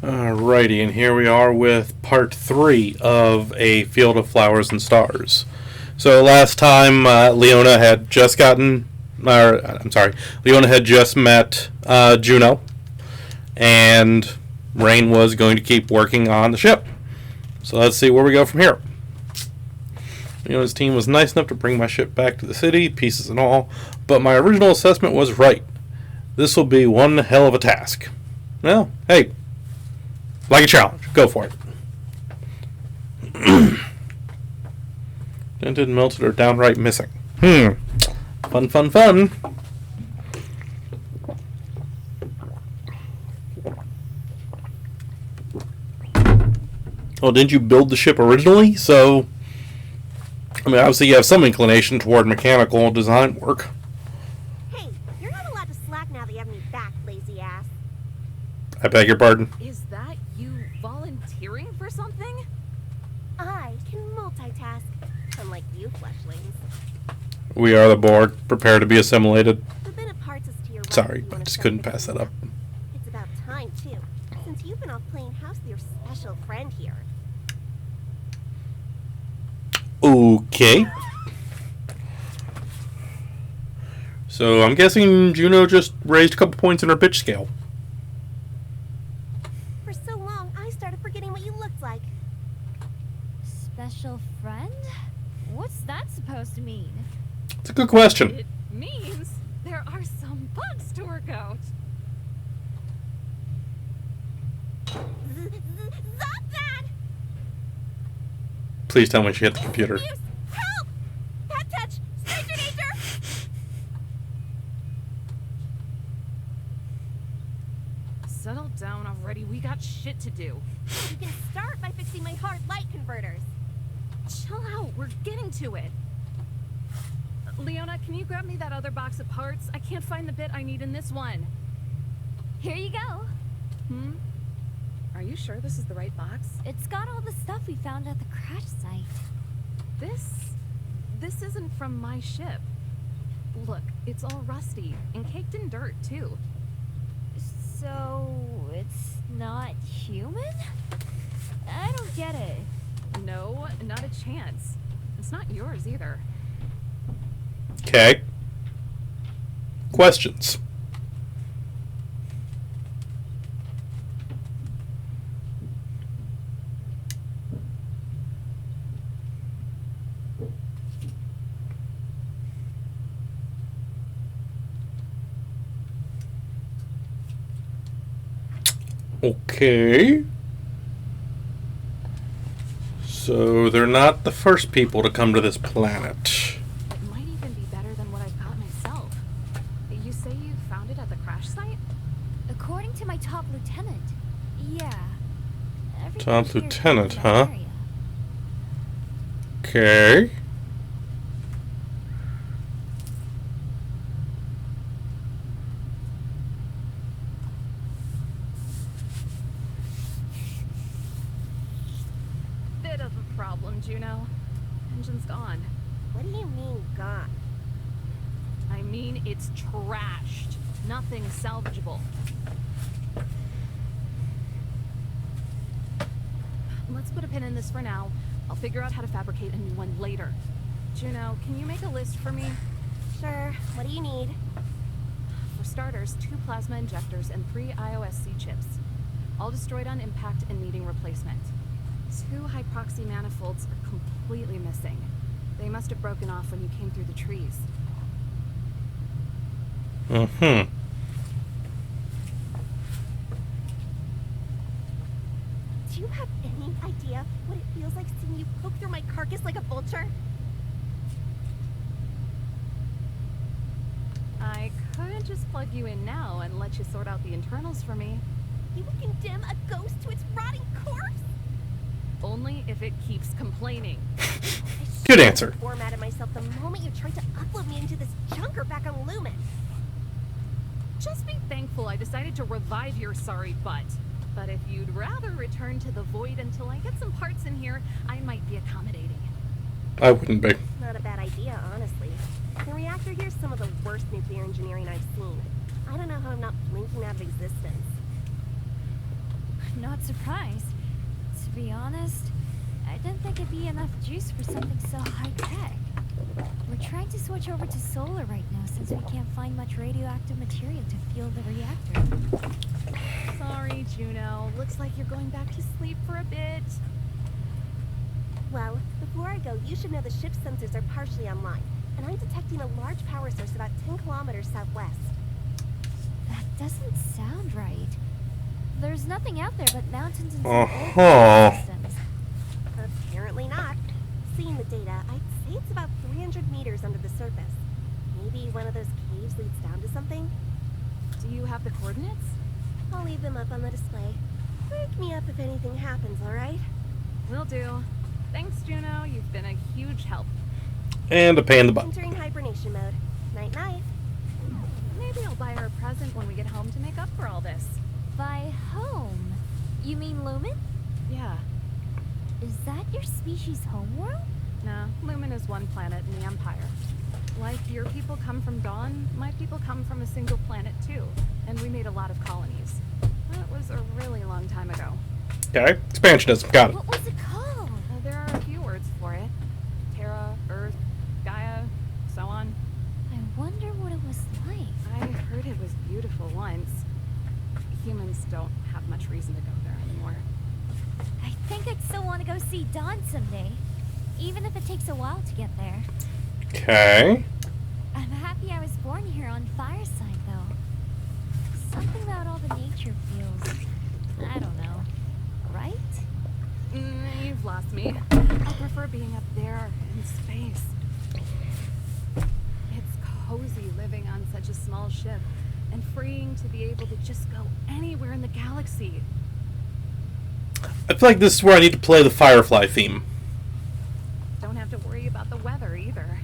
Alrighty, and here we are with part 3 of A Field of Flowers and Stars. So last time, Leona had just Leona had just met Juno, and Rain was going to keep working on the ship. So let's see where we go from here. Leona's team was nice enough to bring my ship back to the city, pieces and all, but my original assessment was right. This will be one hell of a task. Well, hey, like a challenge. Go for it. Dented, melted, or downright missing. Fun, fun, fun. Well, didn't you build the ship originally? So, I mean, obviously you have some inclination toward mechanical design work. Hey, you're not allowed to slack now that you have me back, lazy ass. I beg your pardon? Is that you volunteering for something? I can multitask, unlike you fleshlings. We are the board. Prepare to be assimilated. The bit of parts is to your right. Sorry, if you but wanna just set couldn't things pass that up. up. It's about time, too, since you've been off playing house with your special friend here. Okay. So I'm guessing Juno just raised a couple points in her bitch scale. For so long, I started forgetting what you looked like. Special friend? What's that supposed to mean? It's a good question. It means there are some bugs to work out. Stop that! Please tell me she hit the computer. Use help! Bad touch! Stranger danger! Settle down already. We got shit to do. You can start by fixing my hard light converters. Chill out. We're getting to it. Leona, can you grab me that other box of parts? I can't find the bit I need in this one. Here you go. Are you sure this is the right box? It's got all the stuff we found at the crash site. This isn't from my ship. Look, it's all rusty and caked in dirt, too. So, it's not human? I don't get it. No, not a chance. It's not yours either. Okay. Questions. Okay. So they're not the first people to come to this planet. It might even be better than what I've got myself. You say you found it at the crash site? According to my top lieutenant, yeah. Everything Top here is lieutenant, in that huh? area. Okay. Bit of a problem, Juno. Engine's gone. What do you mean, gone? I mean, it's trashed. Nothing salvageable. Let's put a pin in this for now. I'll figure out how to fabricate a new one later. Juno, can you make a list for me? Sure, what do you need? For starters, 2 plasma injectors and 3 IOSC chips. All destroyed on impact and needing replacement. 2 hyproxy manifolds are completely missing. They must have broken off when you came through the trees. Mm-hmm. Do you have any idea what it feels like seeing you poke through my carcass like a vulture? I could just plug you in now and let you sort out the internals for me. You would condemn a ghost to its rotting corpse? Only if it keeps complaining. Good answer. I formatted myself the moment you tried to upload me into this junker back on Lumen. Just be thankful I decided to revive your sorry butt. But if you'd rather return to the void until I get some parts in here, I might be accommodating. I wouldn't be. Not a bad idea, honestly. The reactor here's some of the worst nuclear engineering I've seen. I don't know how I'm not blinking out of existence. Not surprised. To be honest, I didn't think it'd be enough juice for something so high-tech. We're trying to switch over to solar right now since we can't find much radioactive material to fuel the reactor. Sorry, Juno. Looks like you're going back to sleep for a bit. Well, before I go, you should know the ship's sensors are partially online, and I'm detecting a large power source about 10 kilometers southwest. That doesn't sound right. There's nothing out there but mountains and some Uh-huh. old systems. Apparently not. Seeing the data, I'd say it's about 300 meters under the surface. Maybe one of those caves leads down to something? Do you have the coordinates? I'll leave them up on the display. Wake me up if anything happens, alright? Will do. Thanks, Juno. You've been a huge help. And a pain in the butt. Entering hibernation mode. Night-night. Maybe I'll buy her a present when we get home to make up for all this. By home? You mean Lumen? Yeah. Is that your species' homeworld? No, Lumen is one planet in the Empire. Like your people come from Dawn, my people come from a single planet too. And we made a lot of colonies. That was a really long time ago. Okay, expansionism. Got it. What was it called? There are a few words for it. Terra, Earth, Gaia, so on. I wonder what it was like. I heard it was beautiful once. Humans don't have much reason to go there anymore. I think I'd still want to go see Dawn someday, even if it takes a while to get there. Okay. I'm happy I was born here on Fireside, though. Something about all the nature feels, I don't know, right? You've lost me. I prefer being up there in space. It's cozy living on such a small ship and freeing to be able to just go anywhere in the galaxy. I feel like this is where I need to play the Firefly theme. Don't have to worry about the weather either.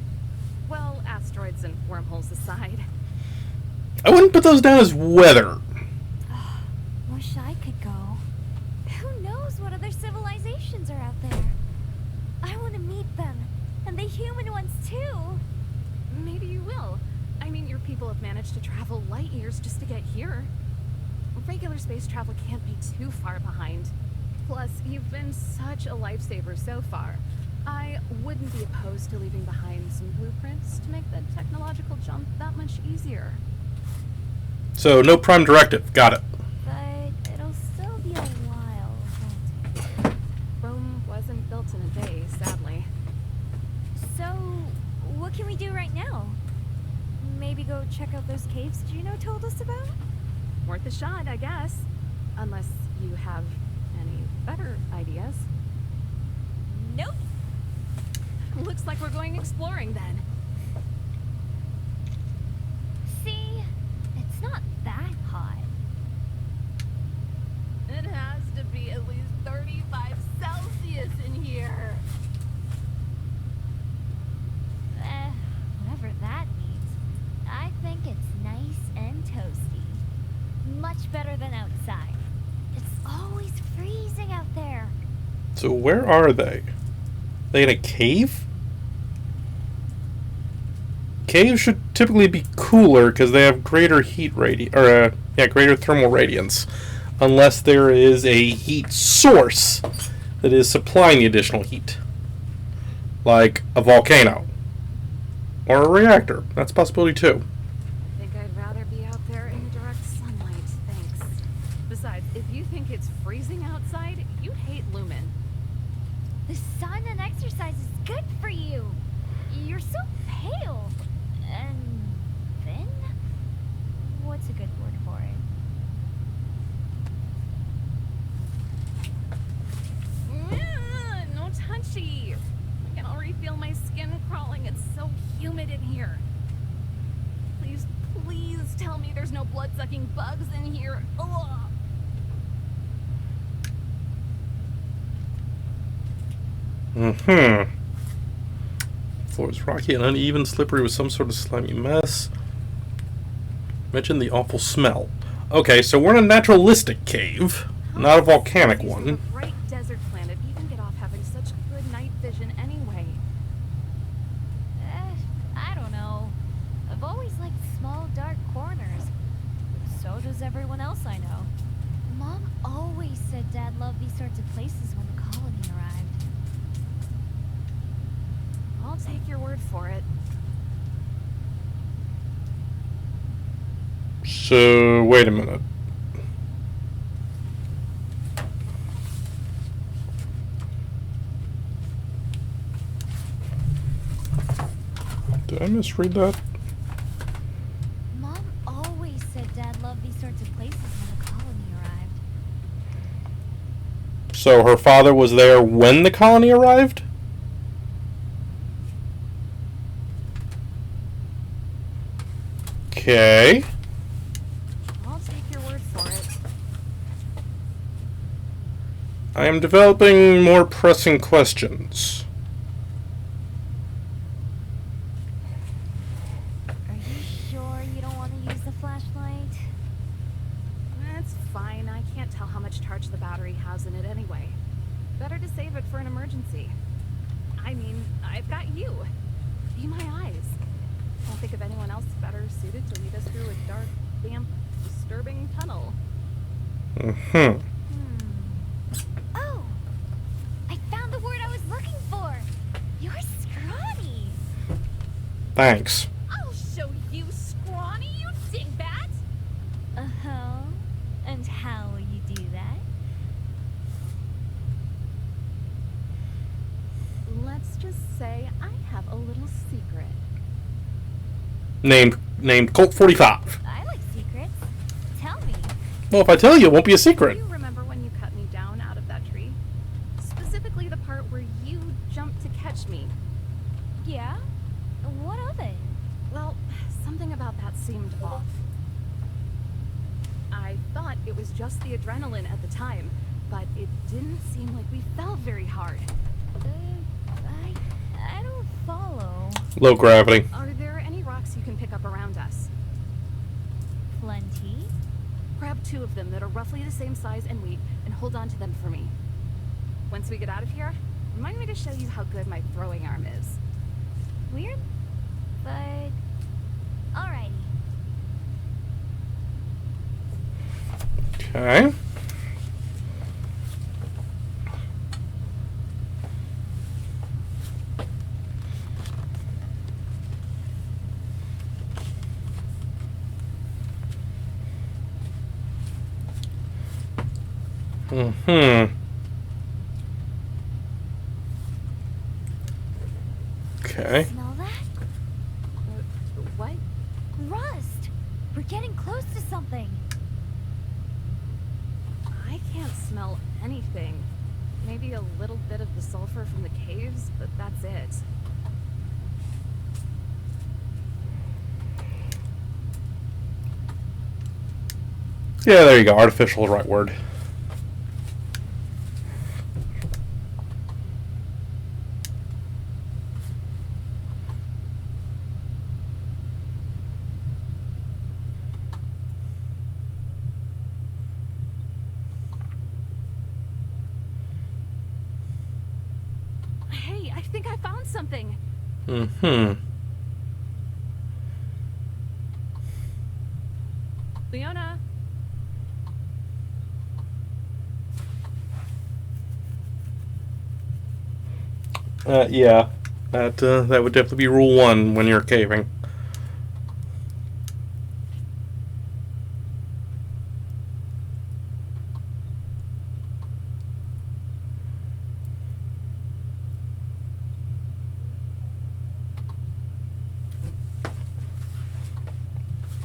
Well, asteroids and wormholes aside. I wouldn't put those down as weather. Wish I could go. Who knows what other civilizations are out there? I want to meet them, and the human ones too. Maybe you will. I mean, your people have managed to travel light years just to get here. Regular space travel can't be too far behind. Plus, you've been such a lifesaver so far. I wouldn't be opposed to leaving behind some blueprints to make the technological jump that much easier. So, no prime directive. Got it. But it'll still be a while, won't it? Rome wasn't built in a day, sadly. So, what can we do right now? Maybe go check out those caves Juno told us about? Worth a shot, I guess. Unless you have any better ideas. Nope. Looks like we're going exploring then. See? It's not that hot. It has to be at least 35 Celsius in here. Whatever that means. I think it's nice and toasty. Much better than outside. It's always freezing out there. So, where are they? They in a cave? Caves should typically be cooler because they have greater heat greater thermal radiance, unless there is a heat source that is supplying the additional heat, like a volcano or a reactor. That's a possibility too. I think I'd rather be out there in the direct sunlight, thanks. Besides, if you think it's freezing outside, you'd hate Lumen. The sun and exercise is good for you. You're so pale. And thin? What's a good word for it? No touchy. I can already feel my skin crawling. It's so humid in here. Please, please tell me there's no blood-sucking bugs in here. Ugh. Mm-hmm. Floor is rocky and uneven, slippery with some sort of slimy mess. Mention the awful smell. Okay, so we're in a naturalistic cave, not a volcanic These one. are a bright desert planet. You can get off having such good night vision anyway. I don't know. I've always liked small, dark corners. So does everyone else I know. Mom always said Dad loved these sorts of places when the colony arrived. I'll take your word for it. So, wait a minute. Did I misread that? Mom always said Dad loved these sorts of places when the colony arrived. So her father was there when the colony arrived? Okay. I'll take your word for it. I am developing more pressing questions. Are you sure you don't want to use the flashlight? It's fine. I can't tell how much charge the battery has in it anyway. Better to save it for an emergency. I mean, I've got you. Be my eyes. Can't think of anyone else better suited to lead us through a dark, damp, disturbing tunnel. Mm-hmm. Oh! I found the word I was looking for! You're scrawny! Thanks. I'll show you, scrawny, you dingbat! Uh-huh. And how will you do that? Let's just say I have a little secret. Named Colt 45. I like secrets. Tell me. Well, if I tell you, it won't be a secret. You remember when you cut me down out of that tree? Specifically the part where you jumped to catch me. Yeah? What of it? Well, something about that seemed off. I thought it was just the adrenaline at the time, but it didn't seem like we fell very hard. I don't follow. Low gravity. Are there any rocks you can pick up around us? Plenty. Grab 2 of them that are roughly the same size and weight, and hold on to them for me. Once we get out of here, remind me to show you how good my throwing arm is. Weird, but alrighty. Okay. Mm-hmm. Okay. Smell that? What? Rust! We're getting close to something. I can't smell anything. Maybe a little bit of the sulfur from the caves, but that's it. Yeah, there you go. Artificial is the right word. Hey, I think I found something. Mm-hmm. Leona? Yeah. That would definitely be rule 1 when you're caving.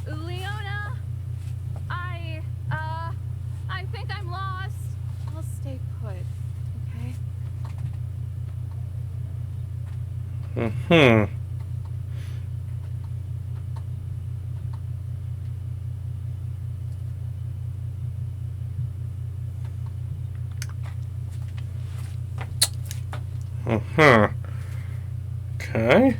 Leona? I think I'm lost. I'll stay put, okay? Mm-hmm. Uh-huh. Okay.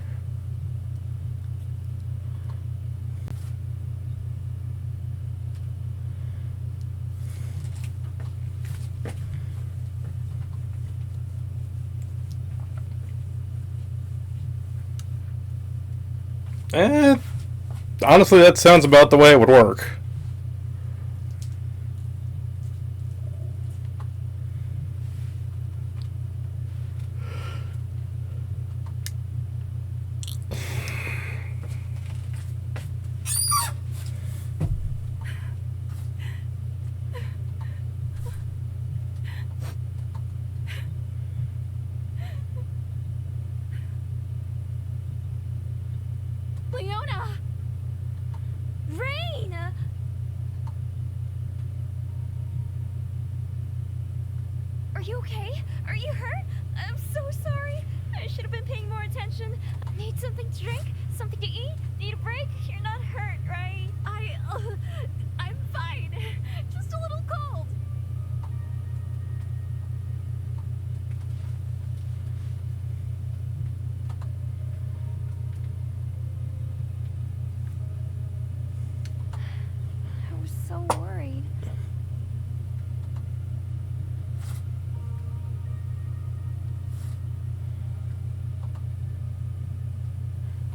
Honestly, that sounds about the way it would work. Leona! Rain! Are you okay? Are you hurt? I'm so sorry. I should have been paying more attention. Need something to drink? Something to eat? Need a break? You're not hurt, right? I'm fine. Just a little cold. I was so worried.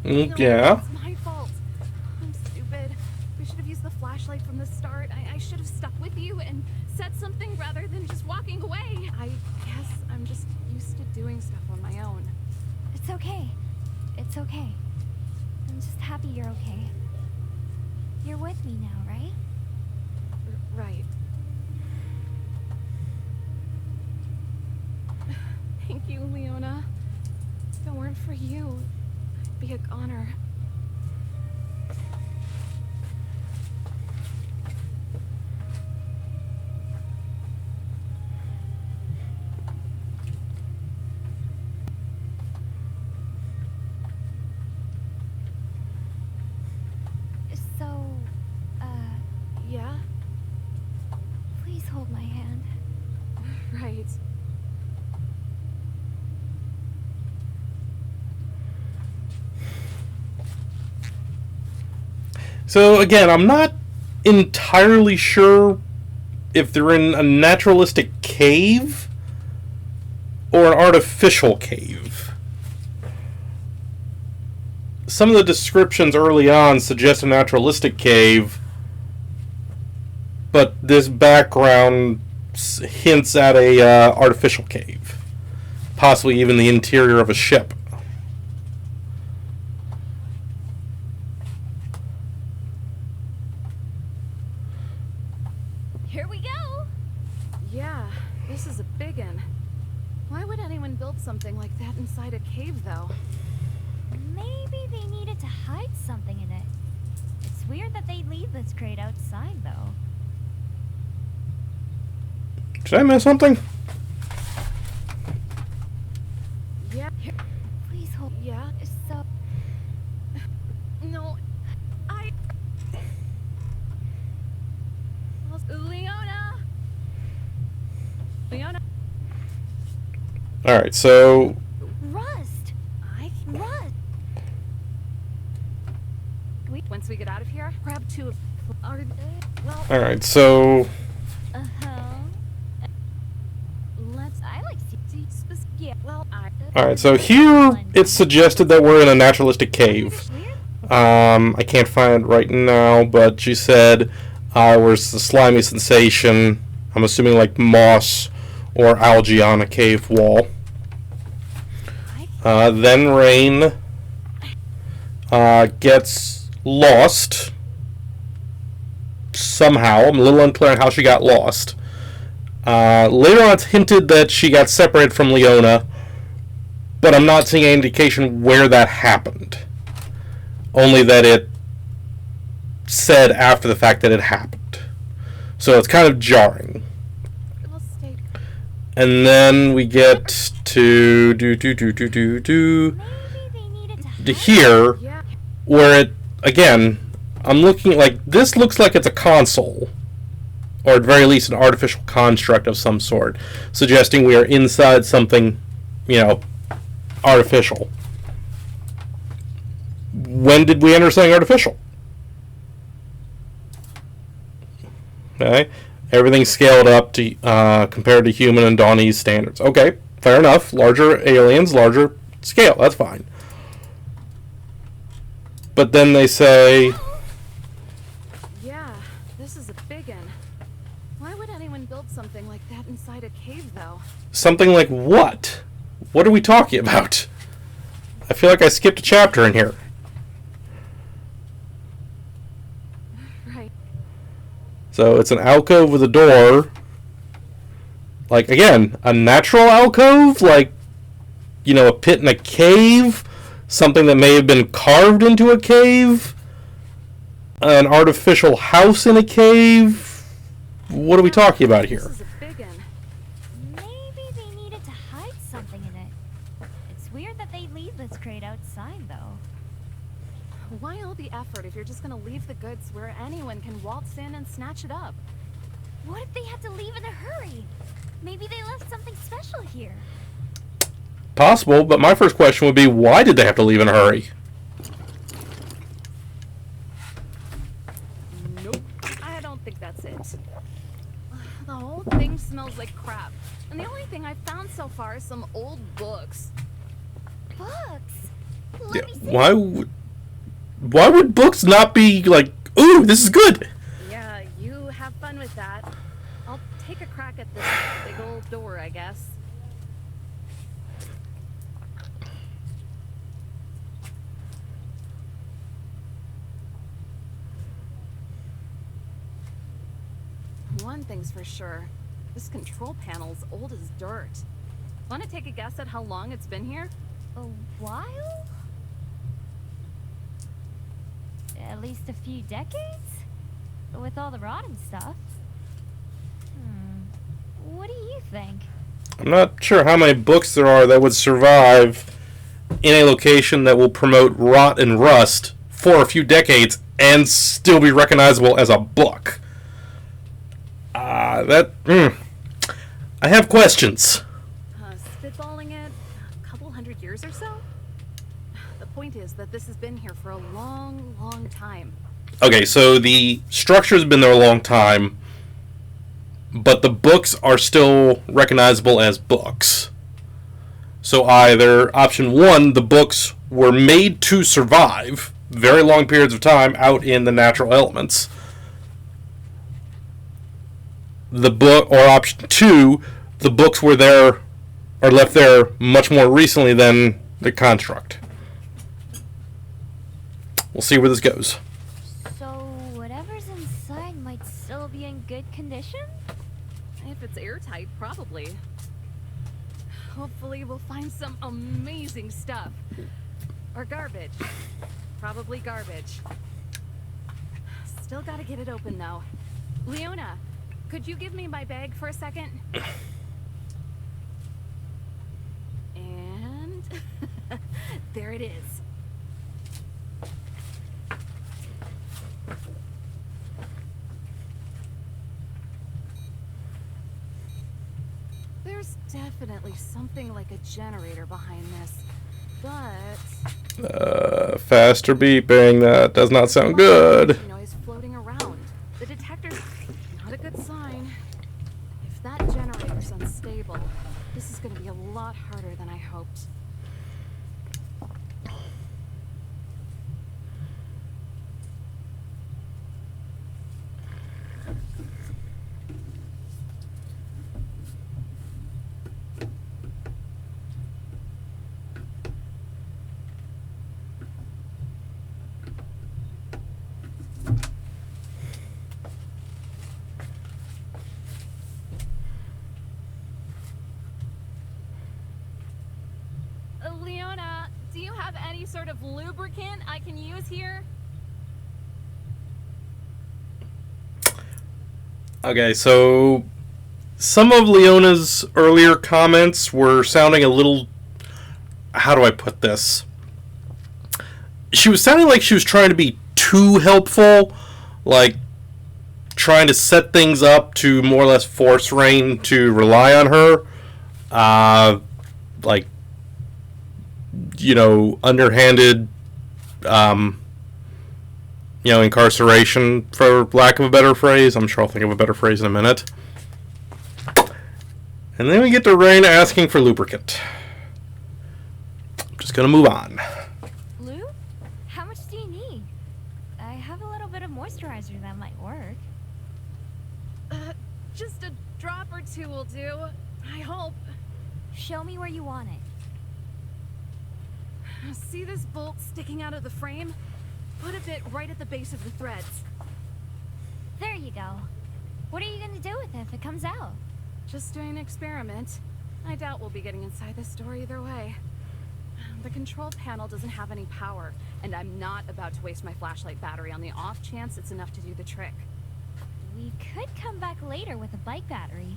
Yeah. It's my fault. I'm stupid. We should have used the flashlight from the start. I should have stuck with you and said something rather than just walking away. I guess I'm just used to doing stuff on my own. It's okay. It's okay. I'm just happy you're okay. You're with me now, right? Right. Thank you, Leona. If it weren't for you, I'd be a goner. So, Yeah? please hold my hand. Right. So again, I'm not entirely sure if they're in a naturalistic cave or an artificial cave. Some of the descriptions early on suggest a naturalistic cave, but this background hints at a artificial cave, possibly even the interior of a ship. Here we go! Yeah, this is a big one. Why would anyone build something like that inside a cave, though? Maybe they needed to hide something in it. It's weird that they leave this crate outside, though. Did I miss something? Yeah. Please hold. Yeah. So, No. Leona! Leona! Alright, so Rust! Rust! Once we get out of here, grab two of our... Well, alright, so Uh-huh. let's... I like Yeah, well, alright, so here it's suggested that we're in a naturalistic cave. Weird. I can't find it right now, but she said where's the slimy sensation, I'm assuming like moss or algae on a cave wall. Then Rain gets lost somehow. I'm a little unclear on how she got lost. Later on it's hinted that she got separated from Leona, but I'm not seeing any indication where that happened. Only that it said after the fact that it happened. So it's kind of jarring. we'll stay... And then we get to Maybe they needed to hide. here, Yeah. where it, again, I'm looking like, this looks like it's a console, or at very least an artificial construct of some sort, suggesting we are inside something, artificial. When did we enter something artificial? Okay, everything's scaled up to compared to human and Dawnese standards. Okay, fair enough. Larger aliens, larger scale. That's fine. But then they say, Yeah, this is a big one. Why would anyone build something like that inside a cave, though? something like what? What are we talking about? I feel like I skipped a chapter in here. Right. So it's an alcove with a door. Like, again, a natural alcove? Like, a pit in a cave? something that may have been carved into a cave, an artificial house in a cave. What are we talking about here? This is a big one. Maybe they needed to hide something in it. It's weird that they leave this crate outside, though. Why all the effort if you're just gonna leave the goods where anyone can waltz in and snatch it up? What if they had to leave in a hurry? Maybe they left something special here. Possible, but my first question would be, why did they have to leave in a hurry? Nope. I don't think that's it. The whole thing smells like crap. And the only thing I've found so far is some old books. Books? Let Yeah, me see. why would books not be like, ooh, this is good? Yeah, you have fun with that. I'll take a crack at this big old door, I guess. One thing's for sure. This control panel's old as dirt. Want to take a guess at how long it's been here? A while? At least a few decades? With all the rotting stuff. What do you think? I'm not sure how many books there are that would survive in a location that will promote rot and rust for a few decades and still be recognizable as a book. I have questions. Spitballing it, a couple hundred years or so? The point is that this has been here for a long, long time. Okay, so the structure's been there a long time, but the books are still recognizable as books. So either option one, the books were made to survive very long periods of time out in the natural elements. The book, or option two, the books were there or left there much more recently than the construct. We'll see where this goes. So, whatever's inside might still be in good condition? If it's airtight, probably. Hopefully we'll find some amazing stuff. Or garbage. Probably garbage. Still gotta get it open, though. Leona, could you give me my bag for a second? And... there it is. There's definitely something like a generator behind this, but... Faster beeping. That does not sound good. Noise floating around. The detector's not a good sign. If that generator's unstable, this is going to be a lot harder than I hoped. Leona, do you have any sort of lubricant I can use here? Okay, so some of Leona's earlier comments were sounding a little... How do I put this? She was sounding like she was trying to be too helpful, like trying to set things up to more or less force Rain to rely on her. Like, you know, underhanded, incarceration, for lack of a better phrase. I'm sure I'll think of a better phrase in a minute. And then we get to Rain asking for lubricant. I'm just going to move on. Lou? How much do you need? I have a little bit of moisturizer that might work. Just a drop or two will do. I hope. Show me where you want it. See this bolt sticking out of the frame? Put a bit right at the base of the threads. There you go. What are you going to do with it if it comes out? Just doing an experiment. I doubt we'll be getting inside this door either way. The control panel doesn't have any power, and I'm not about to waste my flashlight battery on the off chance it's enough to do the trick. We could come back later with a bike battery.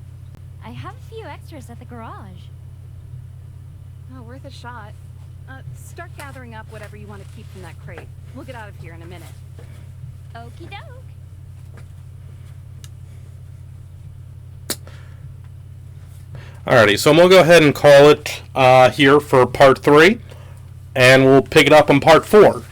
I have a few extras at the garage. Oh, worth a shot. Start gathering up whatever you want to keep from that crate. We'll get out of here in a minute. Okie doke. Alrighty, so we'll go ahead and call it here for part 3, and we'll pick it up in part 4.